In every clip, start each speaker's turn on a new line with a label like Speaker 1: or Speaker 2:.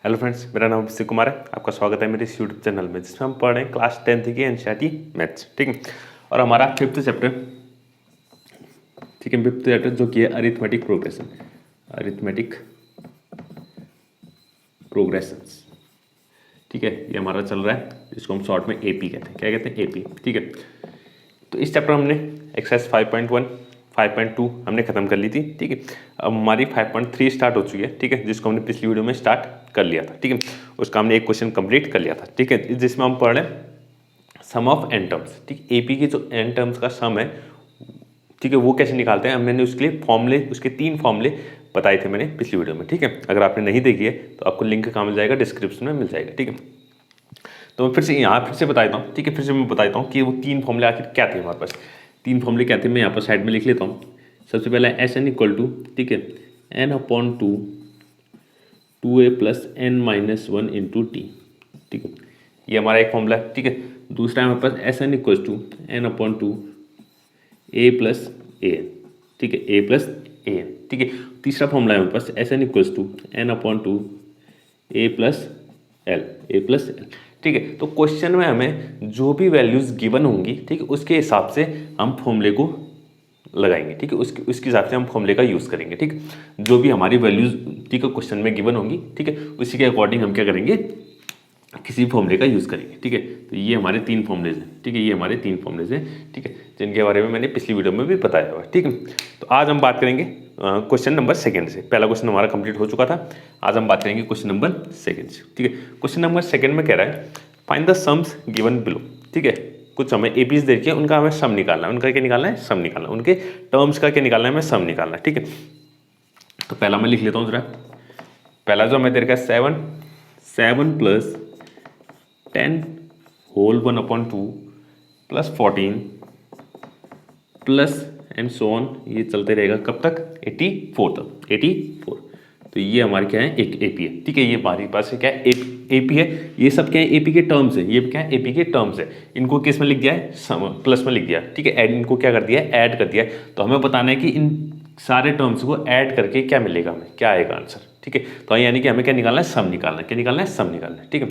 Speaker 1: Hello friends, मेरा नाम अभिषेक कुमार है। आपका स्वागत है मेरे इस यूट्यूब चैनल में जिसमें हम पढ़ रहे हैं क्लास 10th की एनसीईआरटी मैथ्स। ठीक है, और हमारा फिफ्थ चैप्टर, ठीक है, फिफ्थ चैप्टर जो कि है अरिथमेटिक प्रोग्रेशन, अरिथमेटिक प्रोग्रेशंस। ठीक है, ये हमारा चल रहा है, इसको हम शॉर्ट में एपी कहते हैं। क्या कहते हैं? एपी। ठीक है, तो इस चैप्टर हमने एक्सरसाइज 5.1 5.2 हमने खत्म कर ली थी। ठीक है, अब हमारी 5.3 स्टार्ट हो चुकी है। ठीक है, जिसको हमने पिछली वीडियो में स्टार्ट कर लिया था। ठीक है, उसका हमने एक क्वेश्चन कंप्लीट कर लिया था। ठीक है, जिसमें हम पढ़ रहे हैं सम ऑफ एन टर्म्स। ठीक, एपी के जो एन टर्म्स का सम है, ठीक है, वो कैसे निकालते हैं। मैंने उसके लिए फॉर्मूले, उसके 3 फॉर्मूले बताए थे मैंने पिछली वीडियो में। ठीक है, अगर आपने नहीं देखी है तो आपको लिंक कहाँ मिल जाएगा? डिस्क्रिप्शन में मिल जाएगा। ठीक है, तो मैं फिर से यहाँ फिर से बताता हूँ। ठीक है, फिर से मैं बताता हूँ कि वो 3 फॉर्मूले आखिर क्या थे हमारे पास। 3 फॉर्मूले क्या थे, मैं यहाँ पर साइड में लिख लेता हूँ। सबसे पहला एस एन इक्वल टू, ठीक है, n upon 2 a plus N minus 1 into t. ठीक है, ये हमारा एक फॉर्मूला है। ठीक है, दूसरा हमारे पास S N equal to N upon 2 a plus A N. ठीक है, ए प्लस ए एन। ठीक है, तीसरा फॉर्मूला है हमारे पास S N equal to N upon 2 a plus L, A plus L. ठीक है, तो क्वेश्चन में हमें जो भी वैल्यूज गिवन होंगी, ठीक है, उसके हिसाब से हम फॉर्मूले को लगाएंगे। ठीक है, उसके हिसाब से हम फॉर्मूले का यूज़ करेंगे। ठीक, जो भी हमारी वैल्यूज, ठीक है, क्वेश्चन में गिवन होंगी, ठीक है, उसी के अकॉर्डिंग हम क्या करेंगे? किसी फॉर्मूले का यूज़ करेंगे। ठीक है, तो ये हमारे 3 फॉर्मूलेज हैं। ठीक है, ये हमारे 3 फॉर्मूलेज हैं। ठीक है, जिनके बारे में मैंने पिछली वीडियो में भी बताया हुआ है। ठीक है, तो आज हम बात करेंगे क्वेश्चन नंबर 2 से। पहला क्वेश्चन हमारा कंप्लीट हो चुका था, आज हम बात करेंगे क्वेश्चन नंबर 2 से। ठीक है, क्वेश्चन नंबर 2 में कह रहा है find the sums given below. ठीक है, कुछ हमें एपीज दे के उनका हमें सम निकालना है। उनका क्या निकालना है? सम निकालना है। उनके टर्म्स का क्या निकालना है? हमें सम निकालना है। ठीक है, तो पहला मैं लिख लेता हूँ जरा। पहला जो हमें दे रखा है 7 plus 10 whole 1 upon 2 plus 14 plus and so on, ये चलते रहेगा कब तक? 84 तक। 84। तो ये हमारे क्या है? एक एपी है। ठीक है, ये हमारे पास क्या है? एपी है। ये सब क्या है? एपी के टर्म्स है। ये क्या है? एपी के टर्म्स है। इनको किस में लिख दिया है? सम, प्लस में लिख दिया। ठीक है, ऐड, इनको क्या कर दिया है? ऐड कर दिया है। तो हमें बताना है कि इन सारे टर्म्स को ऐड करके क्या मिलेगा हमें, क्या आएगा आंसर। ठीक है, तो यानी कि हमें क्या निकालना है? सम निकालना है। क्या निकालना है? सम निकालना है। ठीक है,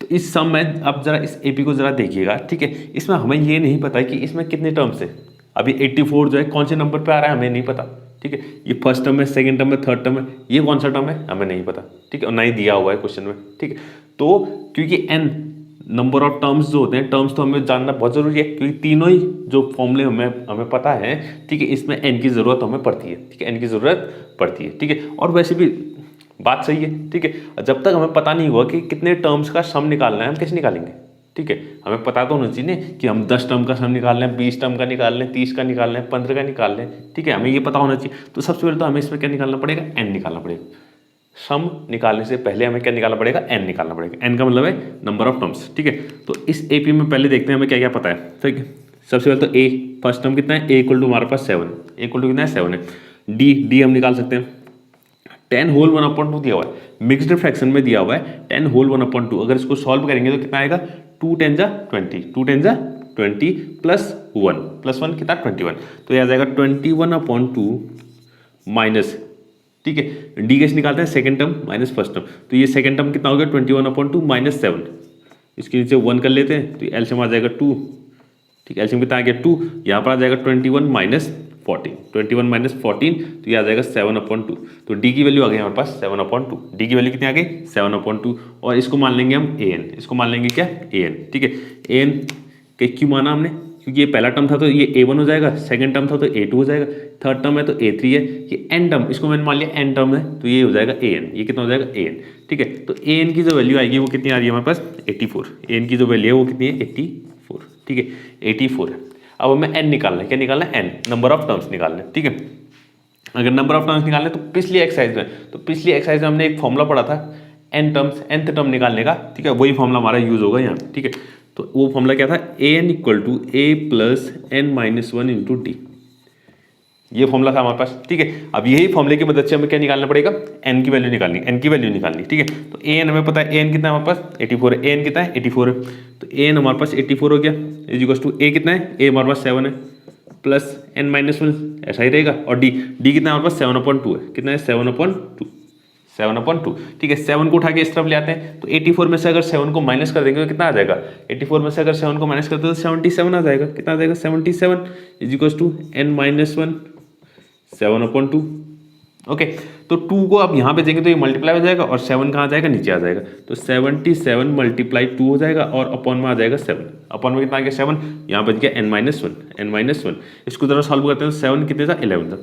Speaker 1: तो इस सम में अब जरा इस एपी को जरा देखिएगा। ठीक है, इसमें हमें ये नहीं पता कि इसमें कितने टर्म्स है। अभी 84 जो है कौन से नंबर पे आ रहा है हमें नहीं पता। ठीक है, ये फर्स्ट टर्म है, सेकंड टर्म है, थर्ड टर्म है, ये कौन सा टर्म है हमें नहीं पता। ठीक है, और ना ही दिया हुआ है क्वेश्चन में। ठीक है, तो क्योंकि एन नंबर ऑफ टर्म्स जो होते हैं, टर्म्स तो हमें जानना बहुत जरूरी है, क्योंकि तीनों ही जो फॉर्मूले हमें पता है। ठीक है, इसमें एन की जरूरत हमें पड़ती है। ठीक है, एन की जरूरत पड़ती है। ठीक है, और वैसे भी बात सही है। ठीक है, जब तक हमें पता नहीं हुआ कि कितने टर्म्स का सम निकालना है, हम कैसे निकालेंगे? ठीक है, हमें पता तो होना चाहिए कि हम 10 टर्म का सम निकाल लें, 20 टर्म का निकाल लें, 30 का निकाल लें, 15 का निकाल लें। ठीक है, हमें ये पता होना चाहिए। तो सबसे पहले तो हमें इसमें क्या निकालना पड़ेगा? एन निकालना पड़ेगा। सम निकालने से पहले हमें क्या निकालना पड़ेगा? एन निकालना पड़ेगा। एन का मतलब है नंबर ऑफ टर्म्स। ठीक है, तो इस एपी में पहले देखते हैं हमें क्या क्या पता है। ठीक है, सबसे पहले तो ए, फर्स्ट टर्म कितना है? ए इक्वल टू हमारे पास 7, ए इक्वल टू कितना है? 7 है। डी हम निकाल सकते हैं। 10 होल 1 अपॉन 2 दिया हुआ है, मिक्स्ड फ्रैक्शन में दिया हुआ है 10 होल 1 अपॉन 2। अगर इसको सॉल्व करेंगे तो कितना आएगा? 2 10 जा 20, 2 10 जा 20 प्लस 1 कितना? 21। तो यह आ जाएगा 21 अपॉन 2 माइनस, ठीक है, डी कैसे निकालते हैं? Second term minus first term. तो ये सेकंड टर्म कितना हो गया? 21 अपॉन 2 माइनस 7। इसके नीचे 1 कर लेते हैं तो एलसीएम आ जाएगा 2। ठीक है, एलसीएम कितना आ गया? 2। यहाँ पर आ जाएगा 21 माइनस 14, 21 माइनस 14, तो ये आ जाएगा 7 अपॉन 2। तो डी की वैल्यू आ गई हमारे पास 7 अपॉन 2। डी की वैल्यू कितनी आ गई? 7 अपॉन 2। और इसको मान लेंगे हम ए एन। इसको मान लेंगे क्या? A N. ठीक है, ए एन के क्यों माना हमने? क्योंकि ये पहला टर्म था तो ये A1 हो जाएगा, सेकंड टर्म था तो A2 हो जाएगा, थर्ड टर्म है तो A3 है, ये एन टर्म, इसको मैंने मान लिया एन टर्म है तो ये हो जाएगा AN। ये कितना हो जाएगा? AN। ठीक है, तो AN की जो वैल्यू आएगी वो कितनी आ रही है हमारे पास? 84। AN की जो वैल्यू है वो कितनी है? 84। ठीक है, 84 है। अब हमें एन निकालना है। क्या निकालना है? एन, नंबर ऑफ टर्म्स निकालना है। ठीक है, अगर नंबर ऑफ टर्म्स निकालने तो पिछली एक्सरसाइज में हमने एक फॉर्मूला पढ़ा था एन टर्म्स, nth टर्म निकालने का। ठीक है, वही फॉर्मूला हमारा यूज होगा यहाँ। ठीक है, तो वो फॉर्मूला क्या था? A N equal to A plus N minus 1 into T. ये फॉर्मूला था हमारे पास। ठीक है, अब यही फॉर्मूले की मदद से हमें क्या निकालना पड़ेगा? एन की वैल्यू निकालनी, एन की वैल्यू निकालनी। ठीक है, तो ए एन हमें पता है, ए एन कितना है हमारे पास? 84 है। ए एन कितना है? 84 है। तो ए एन हमारे पास 84 हो गया, इज इक्वल टू ए कितना है? ए हमारे पास 7 है प्लस एन माइनस 1, ऐसा ही रहेगा। और डी कितना है हमारे पास? 7 अपॉन 2 है। कितना है? 7 अपॉन 2, 7/2, ठीक है। 7 को उठा के इस तरफ ले आते हैं, तो 84 में से अगर 7 को माइनस कर देंगे तो कितना आ जाएगा, 84 में से अगर 7 को माइनस करते हैं तो 77 आ जाएगा। कितना आ जाएगा, 77 is equal to n-1 7/2। Okay, तो 2 को आप यहाँ पे देंगे तो ये मल्टीप्लाई हो जाएगा और 7 कहाँ आ जाएगा, नीचे आ जाएगा। तो 77 मल्टीप्लाई 2 हो जाएगा और अपॉन में आ जाएगा 7। अपॉन में कितना आ गया 7, यहाँ बच गया n-1। इसको जरा सॉल्व करते हैं, 7 कितने था 11 था,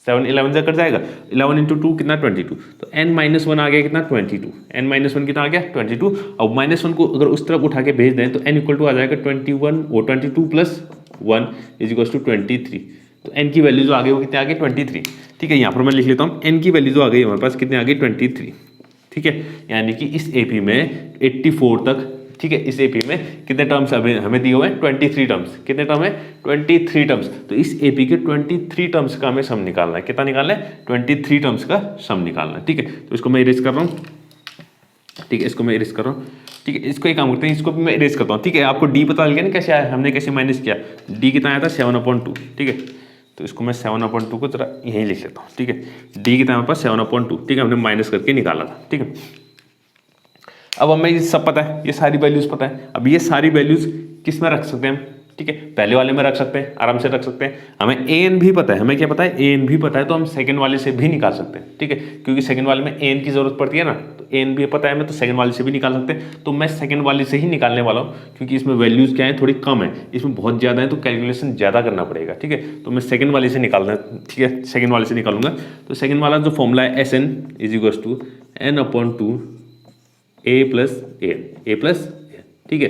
Speaker 1: 7 11 से कट जाएगा, 11 इंटू 2 कितना 22, तो n-1 आ गया कितना 22, n-1 कितना आ गया 22। अब -1 को अगर उस तरफ उठा के भेज दें तो n इक्वल टू आ जाएगा 22 प्लस 1 इज इक्वल टू 23। तो n की वैल्यू जो आ गई वो कितने आ गई 23, ठीक है। यहाँ पर मैं लिख लेता हूँ n की वैल्यू जो आ गई हमारे पास कितने आ गई 23, ठीक है। यानी कि इस AP में 84 तक, ठीक है, इस AP में कितने टर्म्स हमें दिए हुए हैं 23 टर्म्स। कितने टर्म है 23 टर्म्स। तो इस AP के 23 टर्म्स का हमें सम निकालना है। कितना निकालना है 23 टर्म्स का सम निकालना है, ठीक है। तो इसको मैं इरेज कर रहा हूँ, ठीक है, इसको मैं इरेज कर रहा हूँ, ठीक है। इसको एक काम करते हैं, इसको भी मैं इरेज करता हूँ, ठीक है। आपको D पता लग गया ना कैसे आया, हमने कैसे माइनस किया। D कितना आया था 7/2, ठीक है। तो इसको मैं 7/2 को जरा यहीं लिख लेता हूँ, ठीक है। D कितना हमारे पास 7/2, ठीक है, हमने माइनस करके निकाला था, ठीक है। अब हमें ये सब पता है, ये सारी वैल्यूज पता है। अब ये सारी वैल्यूज किस में रख सकते हैं हम, ठीक है, पहले वाले में रख सकते हैं, आराम से रख सकते हैं। हमें an भी पता है, हमें क्या पता है an भी पता है, तो हम सेकंड वाले से भी निकाल सकते हैं, ठीक है, क्योंकि सेकंड वाले में an की जरूरत पड़ती है ना, तो an भी पता है हमें, तो सेकंड वाले से भी निकाल सकते हैं। तो मैं सेकंड वाले से ही निकालने वाला हूँ, क्योंकि इसमें वैल्यूज क्या है थोड़ी कम है, इसमें बहुत ज़्यादा है तो कैलकुलेशन ज़्यादा करना पड़ेगा, ठीक है। तो मैं सेकंड वाले से निकालना, ठीक है, सेकंड वाले से निकालूंगा। तो सेकंड वाला जो फॉर्मूला है Sn is equal to n/2 a plus a, ठीक है।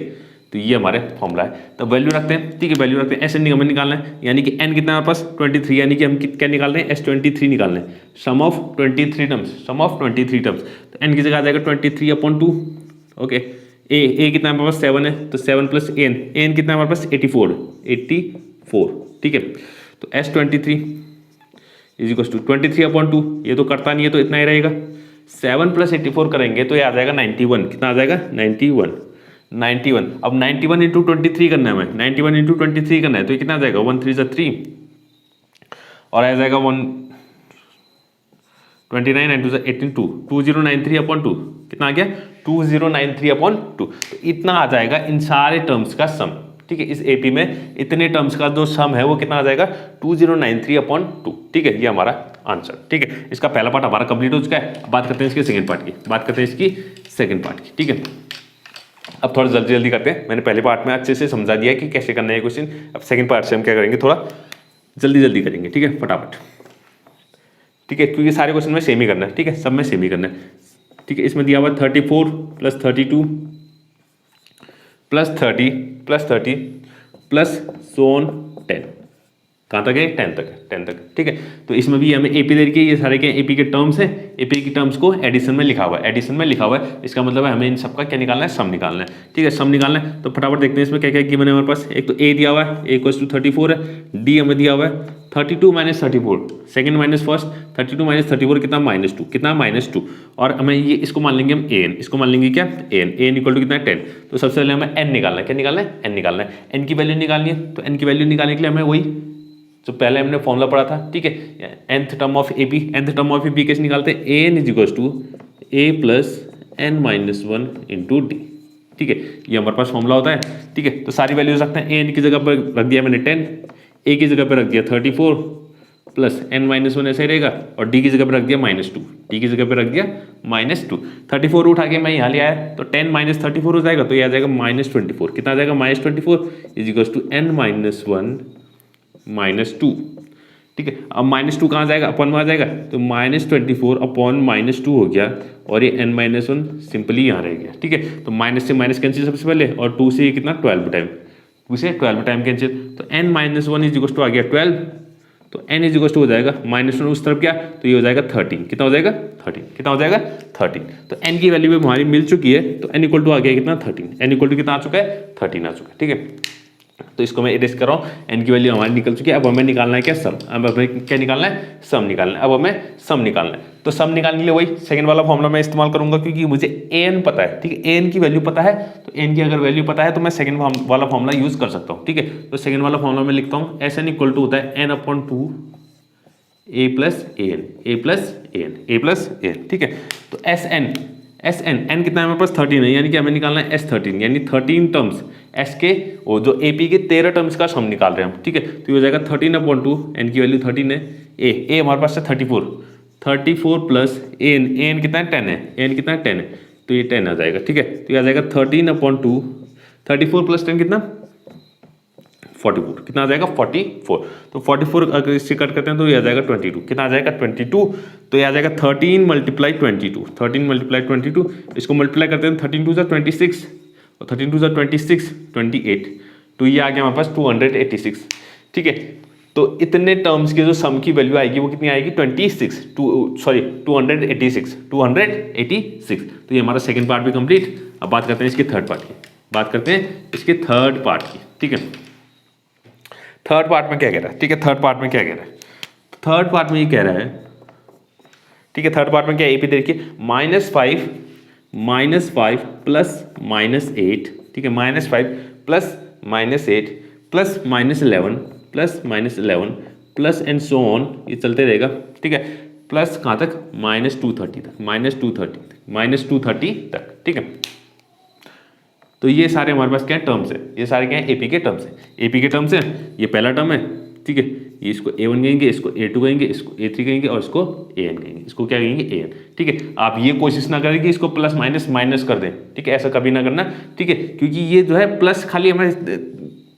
Speaker 1: तो ये हमारे फॉर्मूला है। तो वैल्यू रखते हैं, ठीक है, वैल्यू रखते हैं। Sn हमें निकालना है, यानी कि n कितना है हमारे पास 23, यानी कि हम क्या निकाल रहे हैं S23 निकाल रहे हैं, sum of 23 terms, sum of 23 terms. तो n की जगह आ जाएगा 23/2, ओके। a कितना हमारे पास 7 है, तो 7 प्लस an कितना हमारे पास 84, ठीक है। तो S23 इज इक्वल टू 23/2, ये तो करता नहीं है तो इतना ही रहेगा। 7 प्लस 84 करेंगे तो ये आ जाएगा 91, कितना आ जाएगा 91। अब 91 इंटू 23 करना है हमें, 91 इंटू 23 करना है, तो ये कितना आ जाएगा 1 3 3 और आ जाएगा 129 इंटू 18 2 2093/2, कितना आ गया 2093/2। तो इतना आ जाएगा इन सारे टर्म्स का सम, ठीक है। इस AP में इतने टर्म्स का जो सम है वो कितना आ जाएगा 2093/2, ठीक है। ये हमारा आंसर, ठीक है। इसका पहला पार्ट हमारा कंप्लीट हो चुका है। बात करते हैं इसके सेकंड पार्ट की, ठीक है। अब थोड़ा जल्दी करते हैं। मैंने पहले पार्ट में अच्छे से समझा दिया कि कैसे करना है क्वेश्चन। अब सेकंड पार्ट से हम क्या करेंगे, थोड़ा जल्दी करेंगे, ठीक है, फटाफट, ठीक है, क्योंकि सारे क्वेश्चन में सेम ही करना है, ठीक है, सब में सेम ही करना है, ठीक है। इसमें दिया हुआ 34 प्लस 32 प्लस 30 प्लस 10, कहाँ तक है 10 तक, ठीक है। तो इसमें भी हमें AP दे रखी है, ये सारे के AP के टर्म्स हैं, AP की टर्म्स को एडिशन में लिखा हुआ है, इसका मतलब है हमें इन सबका क्या निकालना है, सम निकालना है, ठीक है, सम निकालना है। तो फटाफट देखते हैं इसमें क्या क्या गिवन है हमारे पास। एक तो A दिया हुआ है, A = 34 है, D हमें दिया हुआ है 32 - 34, सेकंड माइनस फर्स्ट, 32 - 34 कितना -2, और हमें ये इसको मान लेंगे हम an, इसको मान लेंगे क्या an इक्वल टू कितना 10। तो सबसे पहले हमें n निकालना है, क्या निकालना है n निकालना है, n की वैल्यू निकालनी है। तो n की वैल्यू निकालने के लिए हमें वही जो पहले हमने फॉर्मूला पढ़ा था, ठीक है, nth टर्म ऑफ AP कैसे निकालते हैं, an = a plus n-1 into d, ठीक है। ये हमारे पास फॉर्मूला होता है, ठीक है। तो सारी वैल्यूज रखते हैं। an की जगह पर रख दिया मैंने 10, a की जगह पर रख दिया 34 प्लस n-1 ऐसे ही रहेगा, और d की जगह पर रख दिया -2, d की जगह पर रख दिया -2। 34 उठा के मैं यहाँ ले आया तो 10 - 34 हो जाएगा, तो ये आ जाएगा -24, कितना आ जाएगा -24 इज इक्वल टू n-1 -2, ठीक है। अब -2 कहाँ जाएगा, अपन में आ जाएगा, तो -24 अपॉन -2 हो गया, और ये n-1 सिंपली यहाँ रह गया, ठीक है। तो माइनस से माइनस कैंसिल सबसे पहले, और 2 से कितना 12 टाइम, 2 से 12 टाइम कैंसिल, तो n-1 इज इक्वल टू आ गया 12, तो n इज इक्वल टू हो जाएगा -1 उस तरफ क्या, तो ये हो जाएगा 13, कितना हो जाएगा 13, तो n की वैल्यू भी हमारी मिल चुकी है। तो n इक्वल टू आ गया कितना 13, n इक्वल टू कितना आ चुका है 13 आ चुका है, ठीक है। तो इसको मैं इरेज कर रहा हूँ, n की वैल्यू हमारी निकल चुकी है। अब हमें निकालना है क्या, सम। अब हमें क्या निकालना है, सम निकालना है। अब हमें सम निकालना है, तो सम निकालने के लिए वही सेकंड वाला फॉर्मूला मैं इस्तेमाल करूंगा, क्योंकि मुझे an पता है, ठीक है, an की वैल्यू पता है। तो n की अगर वैल्यू पता है तो मैं सेकंड वाला फॉर्मूला यूज कर सकता हूँ, ठीक है। तो सेकंड वाला फॉर्मूला में लिखता हूँ, Sn इक्वल टू होता है n/2 a plus A n, a plus A n, a plus A N, ठीक है। तो s n, s n, n कितना है हमारे पास 13 है, यानी कि हमें निकालना है एस 13, यानी 13 टर्म्स एस के, वो जो ए पी के 13 टर्म्स का सम निकाल रहे हैं हम, ठीक है। तो ये हो जाएगा 13/2, एन की वैल्यू 13 है, ए हमारे पास है 34 प्लस ए एन कितना है 10 है, ए एन कितना है 10 है, तो ये 10 आ जाएगा, ठीक है। तो ये आ जाएगा 13/2, 34 प्लस 10 कितना 44, कितना आ जाएगा 44। तो 44 अगर इससे कट करते हैं तो ये आ जाएगा 22, कितना आ जाएगा 22। तो ये आ जाएगा 13 मल्टीप्लाई 22, 13 मल्टीप्लाई 22, इसको मल्टीप्लाई करते हैं 13 2 ज़ा 26 और 13 2 ज़ा 26 28, तो ये आ गया हमारे पास 286, ठीक है। तो इतने टर्म्स के जो सम की वैल्यू आएगी वो कितनी आएगी 286, तो ये हमारा सेकंड पार्ट भी कंप्लीट। अब बात करते हैं इसके थर्ड पार्ट की, बात करते हैं इसके थर्ड पार्ट की, ठीक है। थर्ड पार्ट में क्या कह रहा है, ठीक है, थर्ड पार्ट में क्या कह रहा है, थर्ड पार्ट में ये कह रहा है, ठीक है, थर्ड पार्ट में क्या एपी देखिए -5 प्लस -8, ठीक है, -5 plus -8 plus -11 plus -11 plus and so on, ये चलते रहेगा, ठीक है, प्लस कहाँ तक -230 तक, -230 तक, ठीक है। तो ये सारे हमारे पास क्या है टर्म्स है, ये सारे क्या है एपी के टर्म्स है, एपी के टर्म्स है, ये पहला टर्म है, ठीक है, ये इसको A1 कहेंगे, इसको A2 कहेंगे, इसको A3 कहेंगे और इसको AN कहेंगे, इसको क्या कहेंगे AN, ठीक है। आप ये कोशिश ना करें कि इसको प्लस माइनस माइनस कर दें, ठीक है, ऐसा कभी ना करना, ठीक है, क्योंकि ये जो है प्लस खाली हमें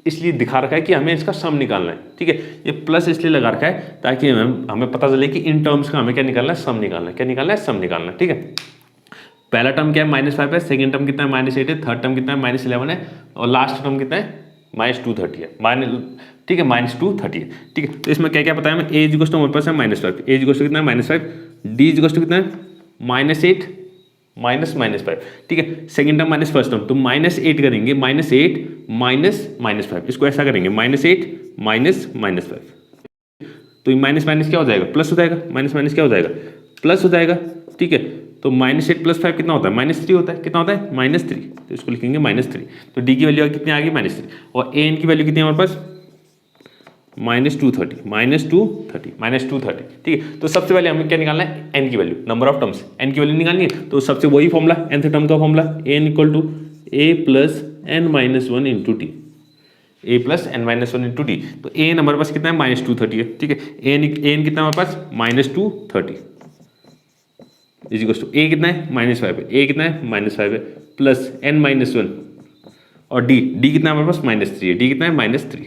Speaker 1: इसलिए दिखा रखा है कि हमें इसका सम निकालना है, ठीक है, ये प्लस इसलिए लगा रखा है ताकि हमें पता चले कि इन टर्म्स का हमें क्या निकालना है, सम निकालना है, क्या निकालना है, सम निकालना है, ठीक है। पहला टर्म क्या है -5 है, सेकंड टर्म कितना है -8 है, थर्ड टर्म कितना है -11 है और लास्ट टर्म कितना है -230 है, ठीक है, -230 है, ठीक है। तो इसमें क्या क्या बताया मैं, ए इक्वल टू हमारे पास है -5, ए इक्वल टू कितना है -5, डी इक्वल टू कितना है -8 -5, ठीक है। Second term minus first term, तो -8 करेंगे, -8 -5, इसको ऐसा करेंगे -8 -5, तो माइनस माइनस क्या हो जाएगा, प्लस हो जाएगा, माइनस माइनस क्या हो जाएगा, प्लस हो जाएगा, ठीक है। तो -8 + 5 कितना होता है, -3 होता है, कितना होता है -3, तो इसको लिखेंगे -3। तो डी की वैल्यू कितनी आ गई -3 और ए एन की वैल्यू कितनी है हमारे पास -230, ठीक है। तो सबसे पहले हमें क्या निकालना है, एन की value, number of terms, n की वैल्यू निकालनी है, तो सबसे वही फॉर्मूला nth टर्म का formula n equal to a + n-1 into t, a + n-1 into t. तो ए एन हमारे पास कितना है -230 है, ठीक है, एन कितना हमारे पास -230 इज इक्वल टू ए कितना है -5 है, ए कितना है -5 है प्लस n-1 और डी कितना है हमारे पास -3 है, डी कितना है -3,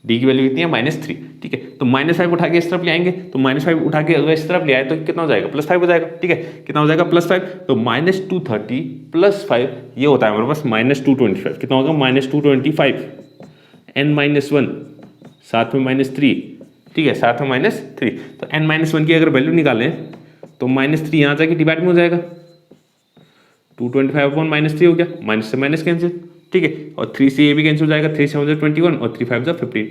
Speaker 1: डी की वैल्यू कितनी है -3, ठीक है। तो -5 उठा के इस तरफ ले आएंगे, तो -5 उठा के अगर इस तरफ ले आए तो कितना हो जाएगा +5 हो जाएगा, ठीक है, कितना हो जाएगा +5, तो -230 + 5 ये होता है हमारे पास -225, कितना होगा -225, n-1 साथ में -3, ठीक है, साथ में -3, तो n-1 की अगर वैल्यू निकालें तो -3 यहाँ जाके डिवाइड में हो जाएगा, 225/-3 हो गया, माइनस से माइनस कैंसिल, ठीक है, और 3 से ये भी कैंसिल हो जाएगा, 3 7 21 और 3 5 15,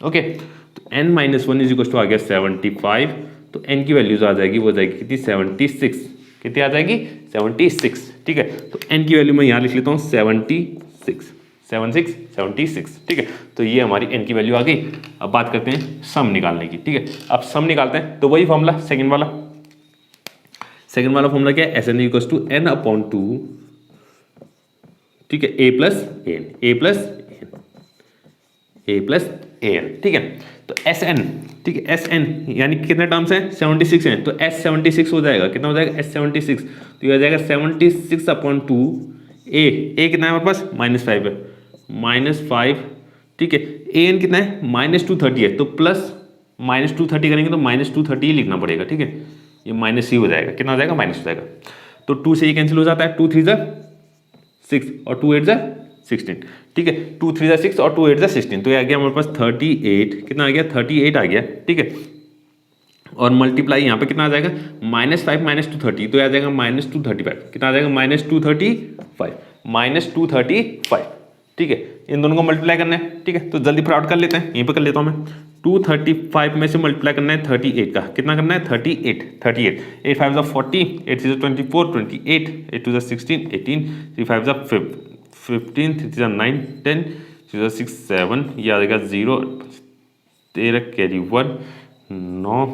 Speaker 1: ओके। तो n-1 इज इक्वल टू आ गया 75, तो n की वैल्यूज आ जाएगी, वो जाएगी कितनी 76, कितनी आ जाएगी 76, ठीक है। तो n की वैल्यू मैं यहाँ लिख लेता हूँ 76, ठीक है। तो ये हमारी n की वैल्यू आ गई। अब बात करते हैं सम निकालने की, ठीक है। अब सम निकालते हैं तो वही फॉर्मूला सेकंड वाला फॉर्मूला क्या है, S N equal to n/2, ठीक है, a + an, ठीक है। तो एस एन, ठीक है, एस एन यानी कितने टर्म्स हैं 76 हैं, तो एस 76 हो जाएगा, कितना हो जाएगा एस 76, तो ये हो जाएगा 76/2, ए कितना है हमारे पास -5 है, -5, ठीक है। ए एन कितना है -230 है, तो प्लस -230 करेंगे तो -230 ही लिखना पड़ेगा, ठीक है, ये माइनस ही हो जाएगा, कितना हो जाएगा माइनस हो जाएगा, तो 2 से ये कैंसिल हो जाता है, 2 3 6 और 2 8 16, ठीक है, 2 3 6 और 2 8 16, तो ये आ गया हमारे पास 38, कितना आ गया 38 आ गया, ठीक है। और मल्टीप्लाई यहाँ पे कितना आ जाएगा -5 -230, तो आ जाएगा -235, कितना आ जाएगा -235, ठीक है। इन दोनों को मल्टीप्लाई करना है, ठीक है, तो जल्दी फटाफट कर लेते हैं, यहीं पे कर लेता हूँ मैं। 235 में से मल्टीप्लाई करना है 38 का, कितना करना है 38, 8 5 40, 8 6 24, 28, 8 2 16, 18, 3 5 15, 3 9 10, 3 6 7, ये आ जाएगा 0, 13 कैरी 1, 9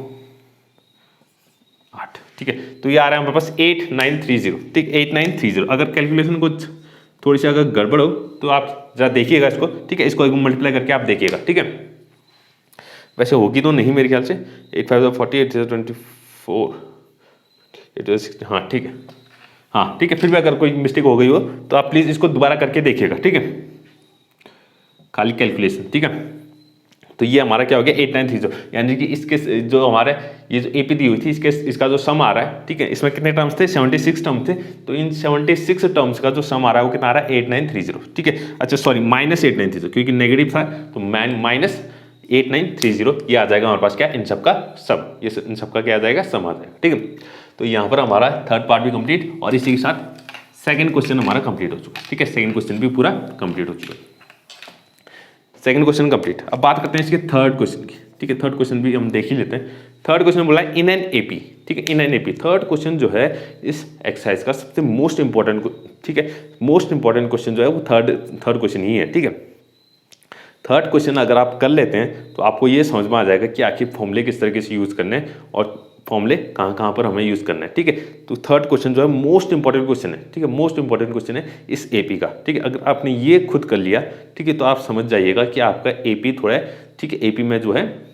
Speaker 1: 8, ठीक है। तो ये आ रहा है हमारे पास 8930, ठीक, 8930। अगर कैलकुलेशन कुछ थोड़ी सी अगर गड़बड़ हो तो आप जरा देखिएगा इसको, ठीक है, इसको एक मल्टीप्लाई करके आप देखिएगा, ठीक है। वैसे होगी तो नहीं मेरे ख्याल से, 8 5 40, 8 24, 8 हाँ ठीक है, हाँ ठीक है। फिर भी अगर कोई मिस्टेक हो गई हो तो आप प्लीज़ इसको दोबारा करके देखिएगा, ठीक है, खाली कैलकुलेशन, ठीक है। तो ये हमारा क्या हो गया 8930, यानी कि इसके जो हमारे ये जो एपी दी हुई थी इसका जो सम आ रहा है, ठीक है, इसमें कितने टर्म्स थे 76 टर्म्स थे। तो इन 76 टर्म्स का जो सम आ रहा है वो कितना आ रहा है 8930, ठीक है। अच्छा सॉरी -8930, क्योंकि नेगेटिव था तो -8930 ये आ जाएगा हमारे पास क्या, इन सब का सम, ये इन सब का क्या आ जाएगा, सम आ जाएगा, ठीक है। तो यहाँ पर हमारा थर्ड पार्ट भी कंप्लीट और इसी के साथ सेकंड क्वेश्चन हमारा कंप्लीट हो चुका है, ठीक है। सेकंड क्वेश्चन भी पूरा कंप्लीट हो चुका है, सेकंड क्वेश्चन कंप्लीट। अब बात करते हैं इसके थर्ड क्वेश्चन की, ठीक है। थर्ड क्वेश्चन भी हम देख ही लेते हैं। थर्ड क्वेश्चन बोला है इन एन एपी, ठीक है, in an AP. Third question जो है इस एक्सरसाइज का सबसे मोस्ट इंपॉर्टेंट, ठीक है, मोस्ट इंपॉर्टेंट क्वेश्चन जो है वो थर्ड क्वेश्चन ही है, ठीक है। थर्ड क्वेश्चन अगर आप कर लेते हैं तो आपको ये समझ में आ जाएगा कि आखिर फॉर्मूले किस तरीके से यूज़ करने हैं और फॉर्मूले कहाँ कहाँ पर हमें यूज़ करना है, ठीक है। तो थर्ड क्वेश्चन जो है मोस्ट इंपॉर्टेंट क्वेश्चन है, ठीक है, मोस्ट इंपॉर्टेंट क्वेश्चन है इस एपी का, ठीक है। अगर आपने ये खुद कर लिया, ठीक है, तो आप समझ जाइएगा कि आपका एपी थोड़ा है, ठीक है, एपी में जो है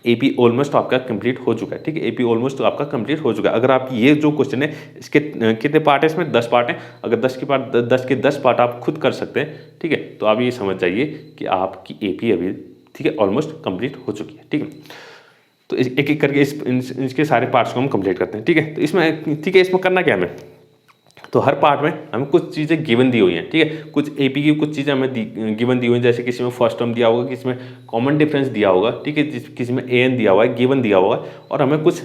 Speaker 1: एपी ऑलमोस्ट आपका कंप्लीट हो चुका है, ठीक है, एपी ऑलमोस्ट आपका कंप्लीट हो चुका है। अगर आप ये जो क्वेश्चन है इसके कितने पार्ट है, इसमें 10 पार्ट हैं। अगर 10 के 10 पार्ट आप खुद कर सकते हैं, ठीक है, तो आप ये समझ जाइए कि आपकी एपी अभी, ठीक है, ऑलमोस्ट कंप्लीट हो चुकी है, ठीक है। तो एक एक करके इसके सारे पार्ट्स को हम कंप्लीट करते हैं, ठीक है। तो इसमें, ठीक है, इसमें करना क्या हमें, तो हर पार्ट में हमें कुछ चीज़ें गिवन दी हुई हैं, ठीक है, कुछ एपी की कुछ चीज़ें हमें गिवन दी हुई हैं। जैसे किसी में फर्स्ट टर्म दिया होगा, किसी में कॉमन डिफरेंस दिया होगा, ठीक है, किसी में एन दिया हुआ है, गिवन दिया होगा, और हमें कुछ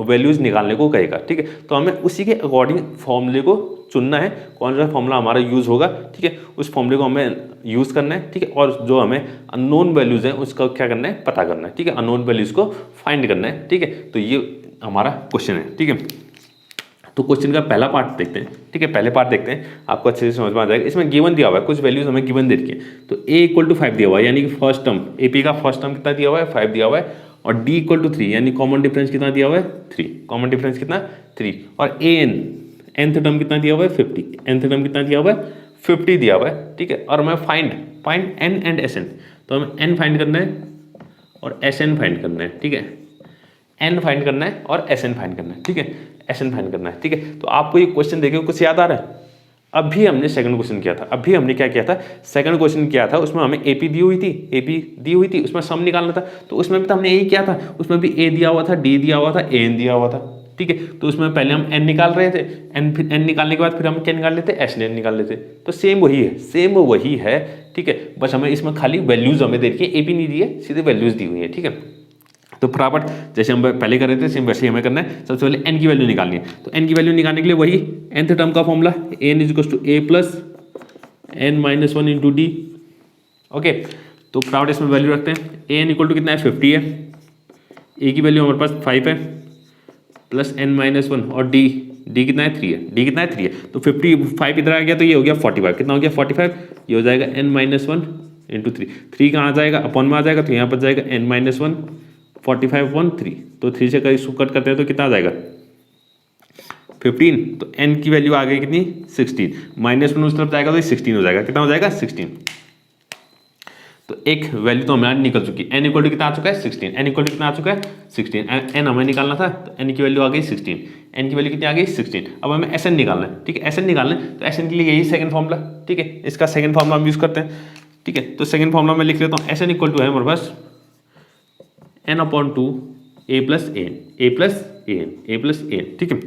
Speaker 1: वैल्यूज़ निकालने को कहेगा, ठीक है। तो हमें उसी के अकॉर्डिंग फॉर्मूले को चुनना है, कौन सा फॉर्मूला हमारा यूज़ होगा, ठीक है, उस फॉर्मूले को हमें यूज़ करना है, ठीक है। और जो हमें अननोन वैल्यूज़ हैं उसका क्या करना है, पता करना है, ठीक है, अननोन वैल्यूज़ को फाइंड करना है, ठीक है। तो ये हमारा क्वेश्चन है, ठीक है। तो क्वेश्चन का पहला पार्ट देखते हैं, ठीक है, पहले पार्ट देखते हैं, आपको अच्छे से समझ में आ जाएगा। इसमें गिवन दिया हुआ है, कुछ वैल्यूज हमें गिवन दे रखी है। तो a = 5 दिया हुआ है, यानी कि फर्स्ट टर्म एपी का फर्स्ट टर्म कितना दिया हुआ है, 5 दिया हुआ है। और d = 3, यानी कॉमन डिफरेंस कितना दिया हुआ है, 3, कॉमन डिफरेंस कितना 3। और nth टर्म कितना दिया हुआ है, 50, nth टर्म कितना दिया हुआ है, 50 दिया हुआ है, ठीक है। और हमें फाइंड n एंड Sn, तो हमें n फाइंड करना है और Sn फाइंड करना है, ठीक है, n फाइंड करना है और Sn फाइंड करना है, ठीक है, Sn फाइंड करना है, ठीक है। तो आपको ये क्वेश्चन देखे कुछ याद आ रहा है, अभी हमने सेकंड क्वेश्चन किया था, अभी हमने क्या किया था, सेकंड क्वेश्चन किया था, उसमें हमें एपी दी हुई थी, उसमें सम निकालना था। तो उसमें भी तो हमने यही किया था, उसमें भी ए दिया हुआ था, डी दिया हुआ था, एन दिया हुआ था, ठीक है। तो उसमें पहले हम एन निकाल रहे थे, एन निकालने के बाद फिर हम क्या निकाल लेते, Sn निकाल लेते। तो सेम वही है, ठीक है। बस हमें इसमें खाली वैल्यूज हमें दे रखी है, एपी नहीं दी है, सीधे वैल्यूज दी हुई है, ठीक है। तो फटाफट जैसे हम पहले कर रहे थे सेम वैसे ही हमें करना है। सबसे पहले n की वैल्यू निकालनी है। तो n की वैल्यू निकालने के लिए वही nth टर्म का formula n = a + n - 1 × d, okay. तो फटाफट इसमें वैल्यू रखते हैं। an = कितना है, 50 है, a की वैल्यू हमारे पास 5 है, प्लस n - 1, और d कितना है, 3 है, d कितना है, 3 है। तो 55 इधर आ गया तो ये हो गया 45, कितना हो गया 45, ये हो जाएगा n - 1 × 3। 3 कहाँ आ जाएगा, अपॉन में आ जाएगा, तो यहाँ पर जाएगा n - 1 45/3। तो 3 से इसको कट करते हैं तो कितना आ जाएगा 15। तो n की वैल्यू आ गई कितनी, 16, -1 उस तरफ जाएगा तो 16 हो जाएगा, कितना हो जाएगा 16। तो एक वैल्यू तो हमारी निकल चुकी है, n = कितना आ चुका है 16, n = कितना आ चुका है 16, n हमें निकालना था, तो n की वैल्यू आ गई 16, n की वैल्यू कितनी आ गई 16। अब हमें Sn निकालना है, ठीक है, Sn निकालना है। तो Sn के लिए यही सेकंड फॉर्मूला, ठीक है, इसका सेकंड फॉर्मूला हम यूज़ करते हैं, ठीक है। तो सेकंड फॉर्मूला में लिख लेता हूँ, Sn = है हमारे पास n/2 a + n, ठीक है,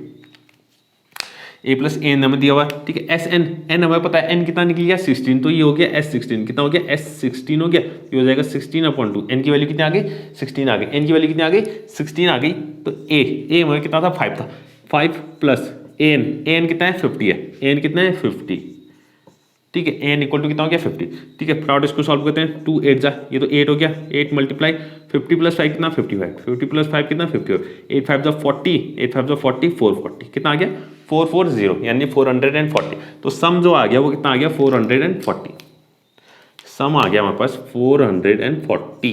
Speaker 1: a + n हमें दिया हुआ है, ठीक है। Sn n हमें पता है n कितना निकल गया 16, तो ये हो गया S16, कितना हो गया S16 हो गया, ये हो जाएगा 16/2। n की वैल्यू कितनी आ गई 16 आ गई, n की वैल्यू कितनी आ गई 16 आ गई। तो a हमारे कितना था 5 था, 5 + an कितना है 50 है, an कितना है 50, ठीक है। n = कितना हो गया 50, ठीक है। फटाफट इसको सॉल्व करते हैं। 2 8 जा, ये तो 8 हो गया, 8 × 50 + 5 कितना 55, 50 + 5 कितना 50, 8 5 40, 8 5 40, 440, कितना आ गया 440, यानी 440। तो सम जो आ गया वो कितना आ गया 440, सम आ गया हमारे पास 440,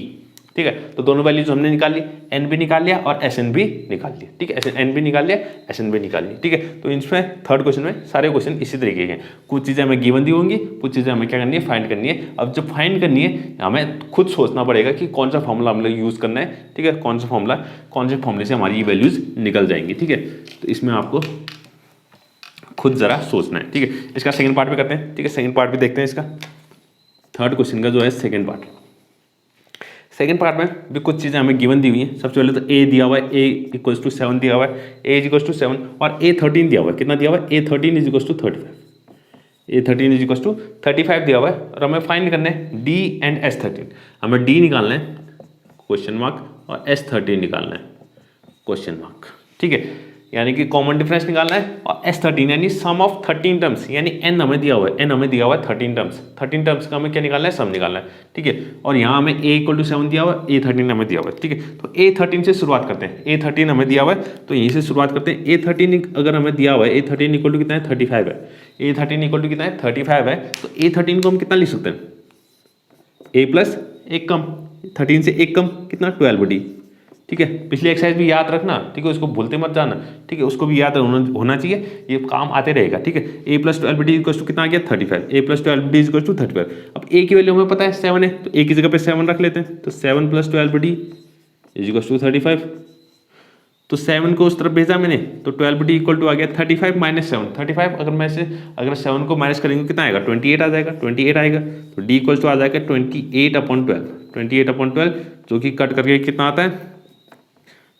Speaker 1: ठीक है। तो दोनों वैल्यूज हमने निकाल ली, एन भी निकाल लिया और एस एन भी निकाल लिया, ठीक है। एन भी निकाल लिया, एस एन भी निकाल लिया, ठीक है। तो इसमें थर्ड क्वेश्चन में सारे क्वेश्चन इसी तरीके के हैं, कुछ चीज़ें हमें गिवन दी होंगी, कुछ चीज़ें हमें क्या करनी है, फाइंड करनी है। अब जब फाइंड करनी है हमें खुद सोचना पड़ेगा कि कौन सा फॉर्मूला हम लोग यूज़ करना है, ठीक है, कौन से फॉर्मूले से हमारी ये वैल्यूज निकल जाएंगी, ठीक है। तो इसमें आपको खुद जरा सोचना है, ठीक है। इसका सेकंड पार्ट भी करते हैं, ठीक है, सेकंड पार्ट भी देखते हैं इसका। थर्ड क्वेश्चन का जो है सेकंड पार्ट में भी कुछ चीज़ें हमें गिवन दी हुई हैं। सबसे पहले तो ए दिया हुआ है, ए इक्वल्स टू 7 दिया हुआ है, ए इज इक्वल्स टू 7 और ए 13 दिया हुआ है। कितना दिया हुआ है, a 13 is equals to 35, a 13 is equals to 35 दिया हुआ है। और हमें फाइंड करना है डी एंड एस 13, हमें डी निकालना है क्वेश्चन मार्क और एस 13 निकालना है क्वेश्चन मार्क, ठीक है। यानी कि कॉमन डिफरेंस निकालना है और एस 13 यानी सम ऑफ 13 टर्म्स, यानी एन हमें दिया हुआ है, एन हमें दिया हुआ है 13 टर्म्स का हमें क्या निकालना है, सम निकालना है, ठीक है। और यहाँ हमें ए इक्वल टू 7 दिया हुआ है, ए 13 हमें दिया हुआ है, ठीक है। तो ए 13 से शुरुआत करते हैं, ए 13 हमें दिया हुआ है तो यहीं से शुरुआत करते हैं। ए 13 अगर हमें दिया हुआ है, ए 13 इक्वल टू कितना है, 35 है, ए 13 इक्वल टू कितना है, 35 है। तो ए 13 को हम कितना लिख सकते हैं, ए प्लस एक कम 13 से एक कम कितना 12D, ठीक है। पिछली एक्सरसाइज भी याद रखना, ठीक है, उसको भूलते मत जाना, ठीक है, उसको भी याद होना चाहिए, ये काम आते रहेगा, ठीक है। ए प्लस 12D इक्वल टू कितना आ गया 35, ए प्लस 12D इक्वल टू 35। अब ए की वैल्यू हमें पता है 7 है, तो ए की जगह पे 7 रख लेते हैं, तो 7 plus 12D is equal to 35। तो 7 को उस तरफ भेजा मैंने, तो 12D इक्वल टू आ गया 35 माइनस 7, 35 अगर 7 को माइनस करेंगे कितना आएगा, 28 आ जाएगा, 28 आएगा। तो D इक्वल टू आ जाएगा 28/12, जो कि कट करके कितना आता है,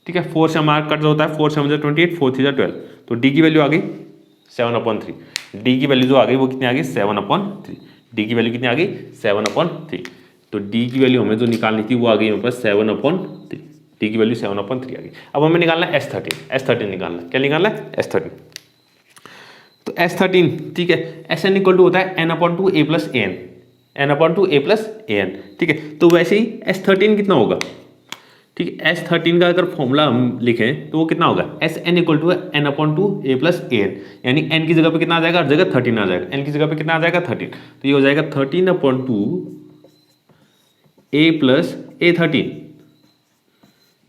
Speaker 1: ठीक है, 4 से हमारा कट होता है, 4 से 28, 4 3 12, तो डी की वैल्यू आ गई 7/3। डी की वैल्यू जो आ गई वो कितनी आ गई 7/3, डी की वैल्यू कितनी आ गई 7/3। तो डी की वैल्यू हमें जो निकालनी थी वो आ गई हमारे पास 7/3, डी की वैल्यू 7/3 आ गई। अब हमें निकालना है S13 निकालना है, क्या निकालना है, S13। तो S13, ठीक है, Sn इक्वल टू होता है n/2 a plus an, n/2 a plus an, ठीक है। तो वैसे ही S13 कितना होगा, ठीक है, S13 का अगर फॉर्मूला हम लिखें तो वो कितना होगा, Sn equal to n/2 a plus an, यानी n की जगह पे कितना आ जाएगा, हर जगह 13 आ जाएगा, n की जगह पे कितना आ जाएगा 13, तो ये हो जाएगा 13/2 a प्लस a13,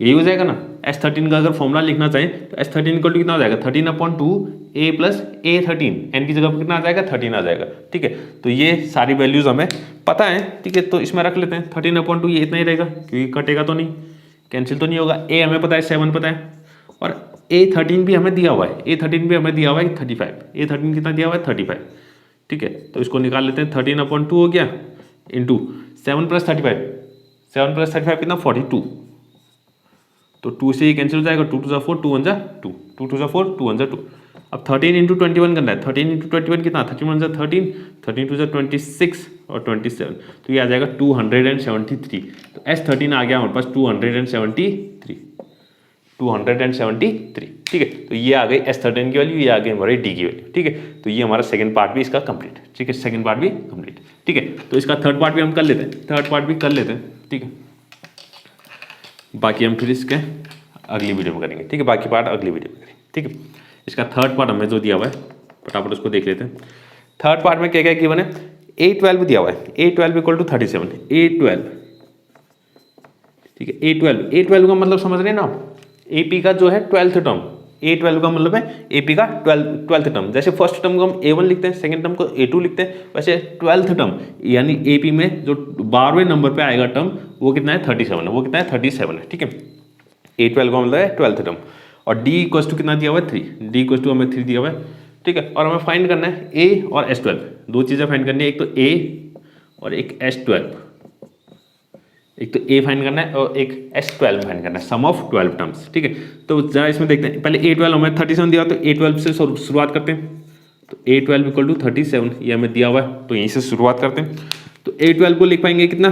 Speaker 1: यही हो जाएगा ना। S13 का अगर फॉर्मूला लिखना चाहें तो S13 इक्वल टू कितना हो जाएगा 13/2 a प्लस a13, n की जगह पे कितना आ जाएगा 13 आ जाएगा, ठीक है। तो ये सारी वैल्यूज हमें पता है, ठीक है, तो इसमें रख लेते हैं 13/2, ये इतना ही रहेगा क्योंकि कटेगा तो नहीं, कैंसिल तो नहीं होगा। ए हमें पता है 7 पता है और A13 भी हमें दिया हुआ है, A13 भी हमें दिया हुआ है 35, A13 कितना दिया हुआ है 35, ठीक है। तो इसको निकाल लेते हैं, 13/2 हो गया इंटू 7 प्लस 35, 7 प्लस 35 कितना 42, तो 2 से ही कैंसिल हो जाएगा, 2 2 4, 2 1 2, 2 2 4, 2 1 2। अब 13 इंटू 21 करना है, 13 इंटू 21 कितना, 31 13, 13 2 26 और 27, तो ये आ जाएगा 273। तो S13 आ गया हमारे पास 273, ठीक है। तो ये आ गई S13 की वैल्यू, ये आ गई हमारी डी की वैल्यू, ठीक है। तो ये हमारा सेकंड पार्ट भी इसका कंप्लीट, ठीक है, सेकंड पार्ट भी कंप्लीट, ठीक है। तो इसका थर्ड पार्ट भी हम कर लेते हैं, ठीक है। बाकी हम फिर इसके अगली वीडियो में करेंगे, ठीक है, बाकी पार्ट अगली वीडियो में करेंगे, ठीक है। इसका थर्ड पार्ट हमें जो दिया हुआ है फटाफट उसको देख लेते हैं। थर्ड पार्ट में क्या क्या गिवन है, A12 दिया हुआ है, A12 इक्वल टू 37, A12, ठीक है, A12 का मतलब समझ रहे हैं ना आप, AP का जो है 12th टर्म, A12 का मतलब है AP का 12th टर्म। जैसे फर्स्ट टर्म को हम A1 लिखते हैं, सेकंड टर्म को A2 लिखते हैं, वैसे 12th टर्म यानी AP में जो 12वें नंबर पे आएगा टर्म वो कितना है 37 है, वो कितना है 37 है, ठीक है। A12 का मतलब है 12th टर्म। और D इक्वल टू कितना दिया हुआ है 3, D इक्वल टू हमें 3 दिया हुआ है, ठीक है। और हमें फाइंड करना है A और S12, दो चीज़ें फाइंड करनी है, एक तो A और एक S12, एक तो A फाइंड करना है और एक S12 फाइंड करना है, सम ऑफ 12 टर्म्स, ठीक है। तो जरा इसमें देखते हैं, पहले A12 हमें 37 दिया, तो A12 से शुरुआत करते हैं। तो A12 इक्वल टू 37 ये हमें दिया हुआ है, तो यहीं से शुरुआत करते हैं। तो A12 को लिख पाएंगे कितना,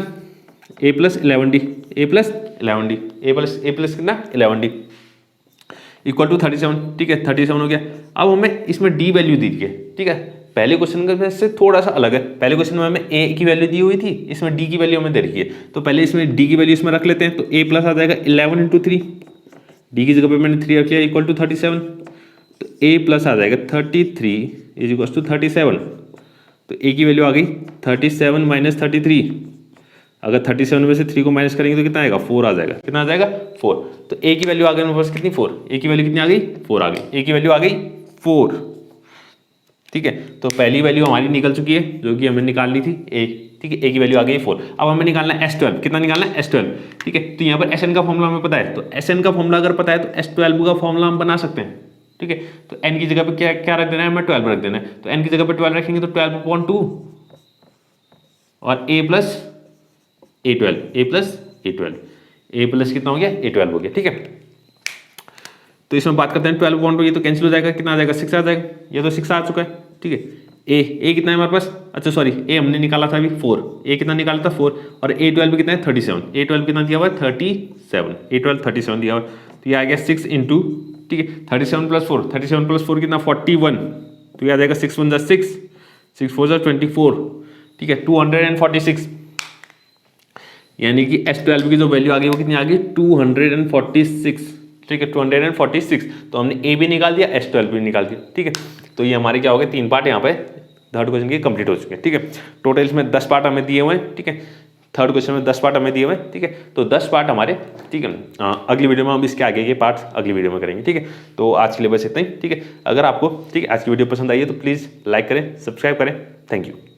Speaker 1: A plus 11D, A plus 11D, A plus कितना 11D इक्वल टू 37, ठीक है, 37 हो गया। अब हमें इसमें D वैल्यू दी है, ठीक है। पहले क्वेश्चन से थोड़ा सा अलग है, पहले क्वेश्चन में हमें A की वैल्यू दी हुई थी, इसमें D की वैल्यू हमें दे रखी है। तो पहले इसमें D की वैल्यू इसमें रख लेते हैं, तो A प्लस आ जाएगा 11 इंटू 3, D की जगह पे मैंने 3 रख लिया इक्वल टू 37, तो A प्लस आ जाएगा 33 इज इक्वल टू 37, तो A की वैल्यू आ गई 37 माइनस 33, अगर 37 में से 3 को माइनस करेंगे तो कितना आएगा, 4 आ जाएगा। कितना आ जाएगा, 4। तो ए की वैल्यू आ गई मेरे पास कितनी, 4। ए की वैल्यू कितनी आ गई, 4 आ गई। ए की वैल्यू आ गई 4, ठीक है। तो पहली वैल्यू हमारी निकल चुकी है जो कि हमें निकालनी थी ए, ठीक है। ए की वैल्यू आ गई 4। अब हमें निकालना है S12, कितना निकालना है, S12, ठीक है। तो यहाँ पर SN का फॉर्मूला हमें पता है, तो SN का फॉर्मूला अगर पता है तो S12 का फॉर्मूला हम बना सकते हैं, ठीक है। तो n की जगह पे क्या क्या रख देना है, हमें 12 रख देना है। तो n की जगह पे 12 रखेंगे तो 12/2 और a प्लस A12 कितना हो गया, A12 हो गया, ठीक है। तो इसमें बात करते हैं 12/2, ये तो कैंसिल हो जाएगा, कितना आ जाएगा, 6 आ जाएगा। ये तो 6 आ चुका है, ठीक है। ए कितना है हमारे पास, अच्छा सॉरी, ए हमने निकाला था अभी 4, ए कितना निकाला था 4, और A12 कितना है 37, A12 कितना दिया हुआ है 37, A12 37 दिया हुआ है। तो ये आ गया 6 इंटू, ठीक है, 37 + 4, 37 + 4 कितना 41, तो ये आ जाएगा 6 × 1 = 6, 6 × 4 = 24, ठीक है, 246। यानी कि S12 की जो वैल्यू आ गई वो कितनी आ गई, 246, ठीक है, 246। तो हमने ए भी निकाल दिया, S12 भी निकाल दिया, ठीक है। तो ये हमारे क्या हो गए, 3 पार्ट यहाँ पे थर्ड क्वेश्चन के कंप्लीट हो चुके हैं, ठीक है। टोटल इसमें 10 पार्ट हमें दिए हुए हैं, ठीक है। थर्ड क्वेश्चन में 10 पार्ट हमें दिए हुए हैं, ठीक है। तो 10 पार्ट हमारे, ठीक है। अगली वीडियो में हम इसके आगे के पार्ट अगली वीडियो में करेंगे, ठीक है। तो आज के लिए बस इतना ही, ठीक है। अगर आपको, ठीक है, आज की वीडियो पसंद आई है तो प्लीज़ लाइक करें, सब्सक्राइब करें। Thank you.